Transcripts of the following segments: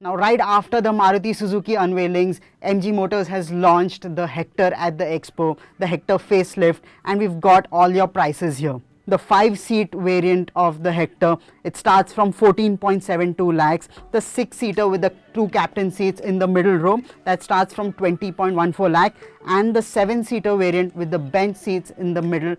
Now, right after the Maruti Suzuki unveilings, MG Motors has launched the Hector at the Expo, the Hector facelift, and we've got all your prices here. The 5-seat variant of the Hector, it starts from 14.72 lakhs. The 6-seater with the 2 captain seats in the middle row, that starts from 20.14 lakh. And the 7-seater variant with the bench seats in the middle,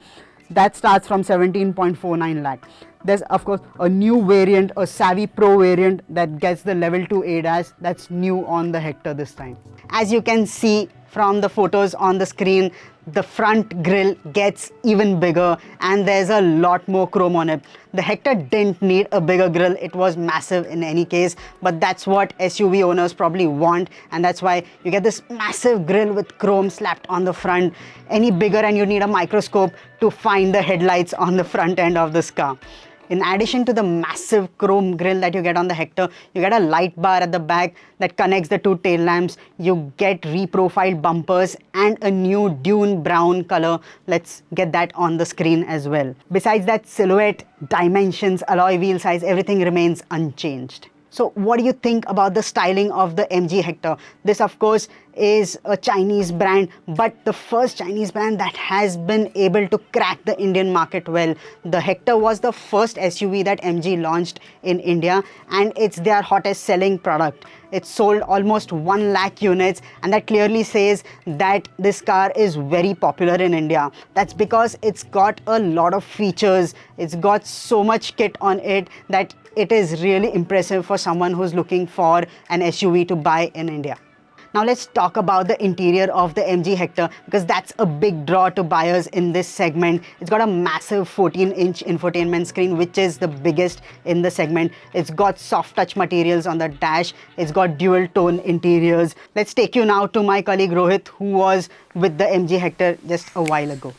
that starts from 17.49 lakh. There's of course a new variant, a Savvy Pro variant that gets the level 2 ADAS. That's new on the Hector this time. As you can see from the photos on the screen, the front grille gets even bigger and there's a lot more chrome on it. The Hector didn't need a bigger grille, it was massive in any case, but that's what SUV owners probably want, and that's why you get this massive grille with chrome slapped on the front. Any bigger and you need a microscope to find the headlights on the front end of this car. In addition to the massive chrome grille that you get on the Hector, you get a light bar at the back that connects the 2 tail lamps. You get reprofiled bumpers and a new dune brown color. Let's get that on the screen as well. Besides that, silhouette, dimensions, alloy wheel size, everything remains unchanged. So what do you think about the styling of the MG Hector? This of course is a Chinese brand, but the first Chinese brand that has been able to crack the Indian market well. The Hector was the first SUV that MG launched in India, and it's their hottest selling product. It sold almost 1 lakh units, and that clearly says that this car is very popular in India. That's because it's got a lot of features. It's got so much kit on it that it is really impressive for someone who's looking for an SUV to buy in India. Now let's talk about the interior of the MG Hector, because that's a big draw to buyers in this segment. It's got a massive 14-inch infotainment screen, which is the biggest in the segment. It's got soft touch materials on the dash. It's got dual tone interiors. Let's take you now to my colleague Rohit, who was with the MG Hector just a while ago.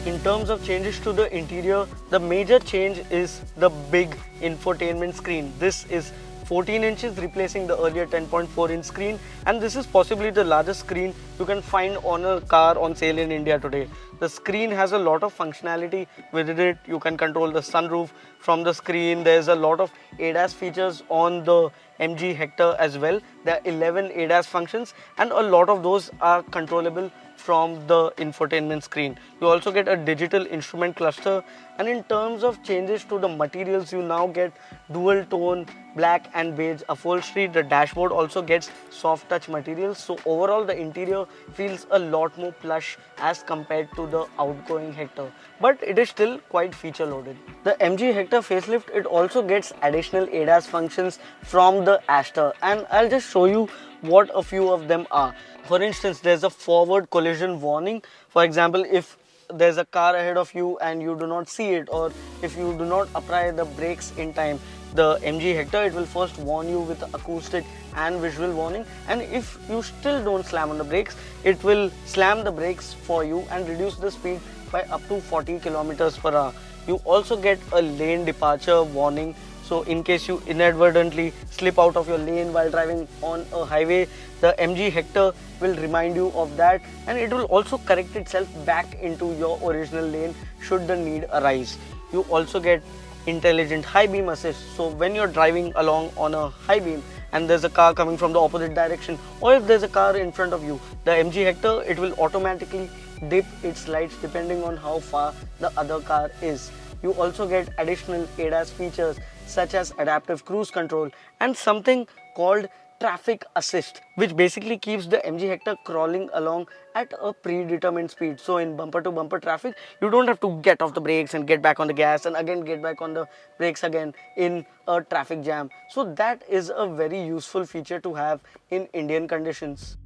In terms of changes to the interior, the major change is the big infotainment screen. This is 14 inches replacing the earlier 10.4 inch screen, and this is possibly the largest screen you can find on a car on sale in India today. The screen has a lot of functionality within it. You can control the sunroof from the screen. There's a lot of ADAS features on the MG Hector as well. There are 11 ADAS functions, and a lot of those are controllable from the infotainment screen. You also get a digital instrument cluster, and in terms of changes to the materials, you now get dual tone black and beige upholstery. The dashboard also gets soft touch materials, so overall the interior feels a lot more plush as compared to the outgoing Hector, but it is still quite feature loaded. The MG Hector facelift, it also gets additional ADAS functions from the Astor, and I'll just show you what a few of them are. For instance, there's a forward collision warning. For example, if there's a car ahead of you and you do not see it, or if you do not apply the brakes in time, the MG Hector, it will first warn you with acoustic and visual warning, and if you still don't slam on the brakes, it will slam the brakes for you and reduce the speed by up to 40 kilometers per hour. You also get a lane departure warning. So in case you inadvertently slip out of your lane while driving on a highway, the MG Hector will remind you of that, and it will also correct itself back into your original lane should the need arise. You also get intelligent high beam assist. So when you're driving along on a high beam and there's a car coming from the opposite direction, or if there's a car in front of you, the MG Hector, it will automatically dip its lights depending on how far the other car is. You also get additional ADAS features such as adaptive cruise control and something called traffic assist, which basically keeps the MG Hector crawling along at a predetermined speed. So in bumper to bumper traffic, you don't have to get off the brakes and get back on the gas and again get back on the brakes again in a traffic jam. So that is a very useful feature to have in Indian conditions.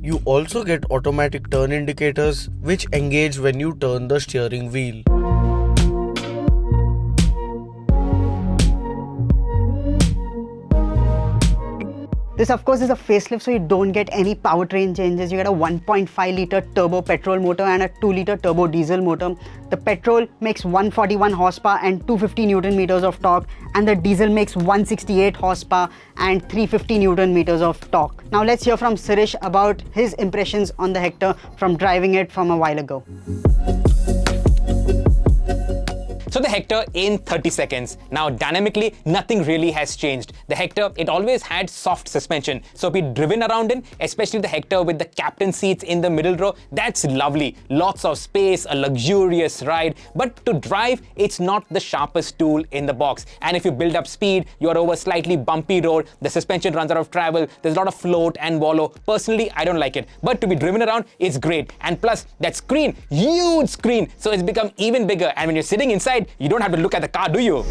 You also get automatic turn indicators which engage when you turn the steering wheel. This of course is a facelift, so you don't get any powertrain changes. You get a 1.5 liter turbo petrol motor and a 2 liter turbo diesel motor. The petrol makes 141 horsepower and 250 Newton meters of torque, and the diesel makes 168 horsepower and 350 Newton meters of torque. Now let's hear from Sirish about his impressions on the Hector from driving it from a while ago. So the Hector in 30 seconds. Now dynamically, nothing really has changed. The Hector, it always had soft suspension. So be driven around in, especially the Hector with the captain seats in the middle row, that's lovely. Lots of space, a luxurious ride. But to drive, it's not the sharpest tool in the box. And if you build up speed, you're over slightly bumpy road, the suspension runs out of travel, there's a lot of float and wallow. Personally, I don't like it. But to be driven around, it's great. And plus, that screen, huge screen. So it's become even bigger. And when you're sitting inside, you don't have to look at the car, do you?